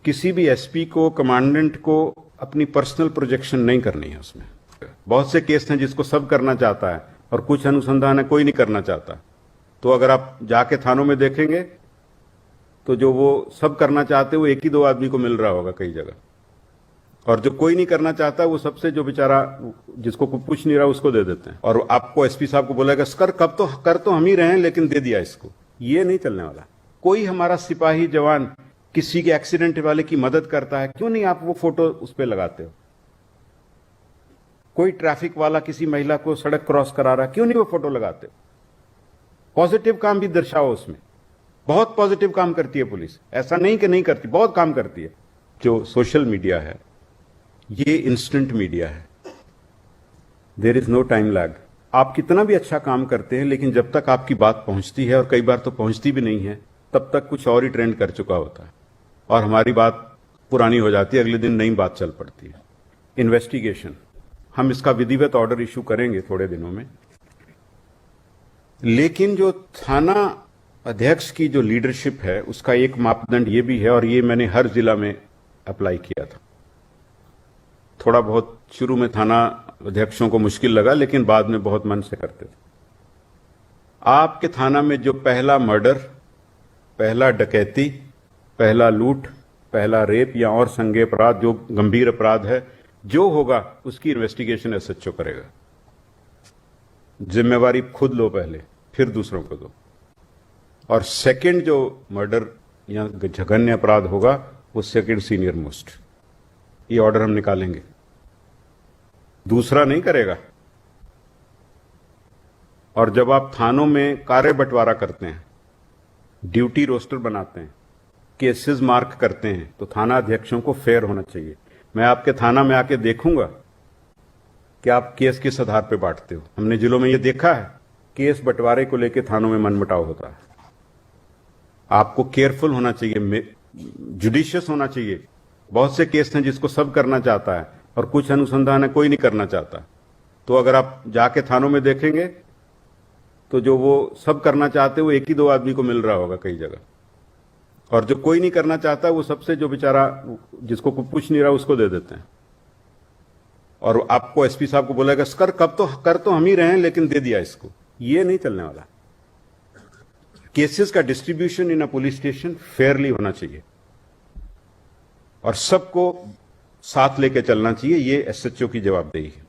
किसी भी एसपी को, कमांडेंट को अपनी पर्सनल प्रोजेक्शन नहीं करनी है उसमें। बहुत से केस हैं जिसको सब करना चाहता है और कुछ अनुसंधान है कोई नहीं करना चाहता। तो अगर आप जाके थानों में देखेंगे तो जो वो सब करना चाहते हैं वो एक ही दो आदमी को मिल रहा होगा कई जगह, और जो कोई नहीं करना चाहता वो सबसे जो बेचारा जिसको कोई पूछ नहीं रहा उसको दे देते हैं। और आपको एसपी साहब को बोलेगा कर तो हम ही रहे हैं लेकिन दे दिया इसको। ये नहीं चलने वाला। कोई हमारा सिपाही जवान किसी के एक्सीडेंट वाले की मदद करता है, क्यों नहीं आप वो फोटो उस पर लगाते हो? कोई ट्रैफिक वाला किसी महिला को सड़क क्रॉस करा रहा है, क्यों नहीं वो फोटो लगाते हो? पॉजिटिव काम भी दर्शाओ उसमें। बहुत पॉजिटिव काम करती है पुलिस, ऐसा नहीं कि नहीं करती, बहुत काम करती है। जो सोशल मीडिया है ये इंस्टेंट मीडिया है, there is no time lag. आप कितना भी अच्छा काम करते हैं लेकिन जब तक आपकी बात पहुंचती है, और कई बार तो पहुंचती भी नहीं है, तब तक कुछ और ही ट्रेंड कर चुका होता है और हमारी बात पुरानी हो जाती है, अगले दिन नई बात चल पड़ती है। इन्वेस्टिगेशन, हम इसका विधिवत ऑर्डर इशू करेंगे थोड़े दिनों में, लेकिन जो थाना अध्यक्ष की जो लीडरशिप है उसका एक मापदंड ये भी है, और ये मैंने हर जिला में अप्लाई किया था। थोड़ा बहुत शुरू में थाना अध्यक्षों को मुश्किल लगा लेकिन बाद में बहुत मन से करते थे। आपके थाना में जो पहला मर्डर, पहला डकैती, पहला लूट, पहला रेप या और संज्ञेय अपराध, जो गंभीर अपराध है, जो होगा उसकी इन्वेस्टिगेशन एसएचओ करेगा। जिम्मेवारी खुद लो पहले, फिर दूसरों को दो। और सेकंड जो मर्डर या जघन्य अपराध होगा वो सेकंड सीनियर मोस्ट। ये ऑर्डर हम निकालेंगे, दूसरा नहीं करेगा। और जब आप थानों में कार्य बंटवारा करते हैं, ड्यूटी रोस्टर बनाते हैं, केसेस मार्क करते हैं, तो थाना अध्यक्षों को फेयर होना चाहिए। मैं आपके थाना में आके देखूंगा कि आप केस किस आधार पे बांटते हो। हमने जिलों में ये देखा है, केस बंटवारे को लेकर थानों में मनमुटाव होता है। आपको केयरफुल होना चाहिए, जुडिशियस होना चाहिए। बहुत से केस हैं जिसको सब करना चाहता है और कुछ अनुसंधान है कोई नहीं करना चाहता। तो अगर आप जाके थानों में देखेंगे तो जो वो सब करना चाहते हैं वो एक ही दो आदमी को मिल रहा होगा कई जगह, और जो कोई नहीं करना चाहता वो सबसे जो बेचारा जिसको कोई पूछ नहीं रहा उसको दे देते हैं। और आपको एसपी साहब को बोलेगा कर तो हम ही रहे हैं लेकिन दे दिया इसको। ये नहीं चलने वाला। केसेस का distribution in a police station Fairlie होना चाहिए और सबको साथ लेके चलना चाहिए। ये एसएचओ की जवाबदेही है।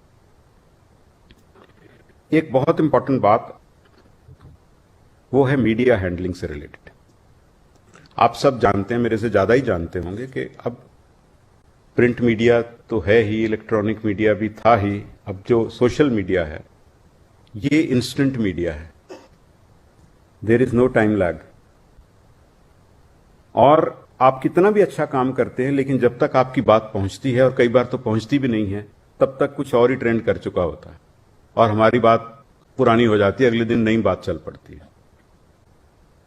एक बहुत इंपॉर्टेंट बात वो है मीडिया हैंडलिंग से रिलेटेड। आप सब जानते हैं, मेरे से ज्यादा ही जानते होंगे कि अब प्रिंट मीडिया तो है ही, इलेक्ट्रॉनिक मीडिया भी था ही, अब जो सोशल मीडिया है ये इंस्टेंट मीडिया है, there is no time lag. और आप कितना भी अच्छा काम करते हैं लेकिन जब तक आपकी बात पहुंचती है, और कई बार तो पहुंचती भी नहीं है, तब तक कुछ और ही ट्रेंड कर चुका होता है और हमारी बात पुरानी हो जाती है, अगले दिन नई बात चल पड़ती है।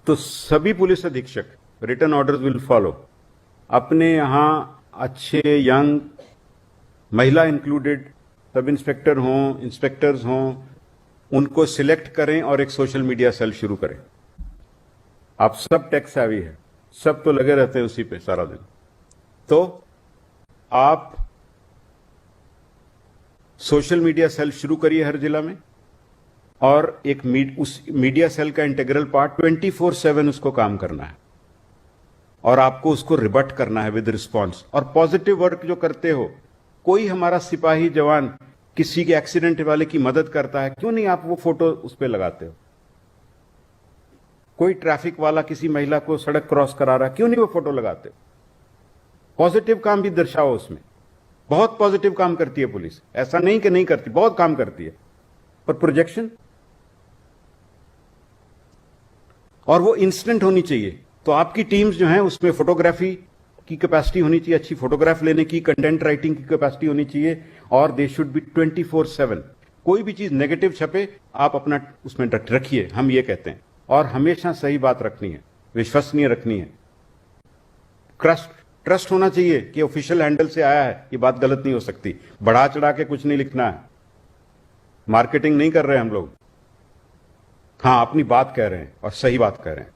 तो सभी पुलिस अधीक्षक, रिटन ऑर्डर्स विल फॉलो। अपने यहां अच्छे यंग, महिला इंक्लूडेड, सब इंस्पेक्टर हों, इंस्पेक्टर्स हों, उनको सिलेक्ट करें और एक सोशल मीडिया सेल शुरू करें। आप सब टेक सेवी है, सब तो लगे रहते हैं उसी पे सारा दिन। तो आप सोशल मीडिया सेल शुरू करिए हर जिला में, और एक उस मीडिया सेल का इंटीग्रल पार्ट 24/7 उसको काम करना है, और आपको उसको रिबट करना है विद रिस्पॉन्स। और पॉजिटिव वर्क जो करते हो, कोई हमारा सिपाही जवान किसी के एक्सीडेंट वाले की मदद करता है, क्यों नहीं आप वो फोटो उस पर लगाते हो? कोई ट्रैफिक वाला किसी महिला को सड़क क्रॉस करा रहा है, क्यों नहीं वो फोटो लगाते हो? पॉजिटिव काम भी दर्शाओ उसमें। बहुत पॉजिटिव काम करती है पुलिस, ऐसा नहीं कि नहीं करती, बहुत काम करती है। पर प्रोजेक्शन, और वो इंस्टेंट होनी चाहिए। तो आपकी टीम्स जो हैं उसमें फोटोग्राफी की कैपेसिटी होनी चाहिए, अच्छी फोटोग्राफ लेने की, कंटेंट राइटिंग की कैपेसिटी होनी चाहिए, और दे शुड बी 24/7। कोई भी चीज नेगेटिव छपे आप अपना उसमें रखिए, हम ये कहते हैं। और हमेशा सही बात रखनी है, विश्वसनीय रखनी है। ट्रस्ट होना चाहिए कि ऑफिशियल हैंडल से आया है, ये बात गलत नहीं हो सकती। बढ़ा चढ़ा के कुछ नहीं लिखना है, मार्केटिंग नहीं कर रहे हम लोग। हाँ, अपनी बात कह रहे हैं और सही बात कह रहे हैं।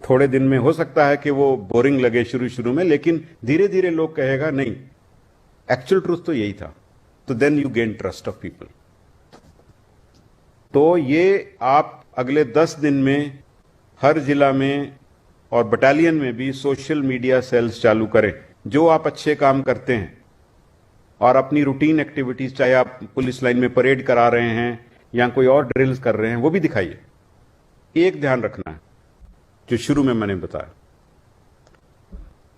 थोड़े दिन में हो सकता है कि वो बोरिंग लगे शुरू शुरू में, लेकिन धीरे धीरे लोग कहेगा नहीं, एक्चुअल ट्रूथ तो यही था, तो then you gain trust of people. तो ये आप अगले 10 दिन में हर जिला में और बटालियन में भी सोशल मीडिया सेल्स चालू करें। जो आप अच्छे काम करते हैं और अपनी रूटीन एक्टिविटीज, चाहे आप पुलिस लाइन में परेड करा रहे हैं या कोई और ड्रिल्स कर रहे हैं, वो भी दिखाइए। एक ध्यान रखना है जो शुरू में मैंने बताया,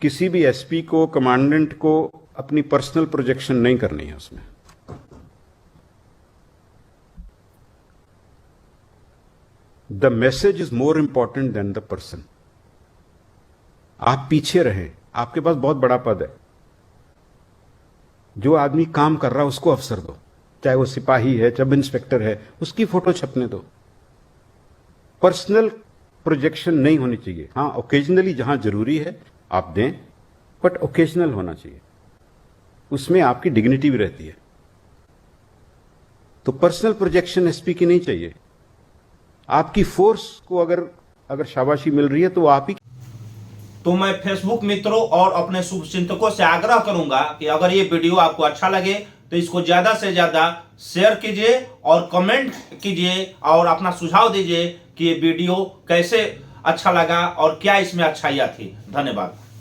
किसी भी एसपी को, कमांडेंट को अपनी पर्सनल प्रोजेक्शन नहीं करनी है उसमें। The message is more important than the person. आप पीछे रहें, आपके पास बहुत बड़ा पद है, जो आदमी काम कर रहा है उसको अवसर दो, चाहे वो सिपाही है, सब इंस्पेक्टर है, उसकी फोटो छपने दो। पर्सनल प्रोजेक्शन नहीं होनी चाहिए। हां, ओकेजनली जहां जरूरी है आप दें, बट ओकेजनल होना चाहिए, उसमें आपकी डिग्निटी भी रहती है। तो पर्सनल प्रोजेक्शन एसपी की नहीं चाहिए। आपकी फोर्स को अगर शाबाशी मिल रही है तो आप ही। तो मैं फेसबुक मित्रों और अपने शुभचिंतकों से आग्रह करूंगा कि अगर ये वीडियो आपको अच्छा लगे तो इसको ज्यादा से ज्यादा शेयर कीजिए और कमेंट कीजिए और अपना सुझाव दीजिए कि ये वीडियो कैसे अच्छा लगा और क्या इसमें अच्छाइयां थी। धन्यवाद।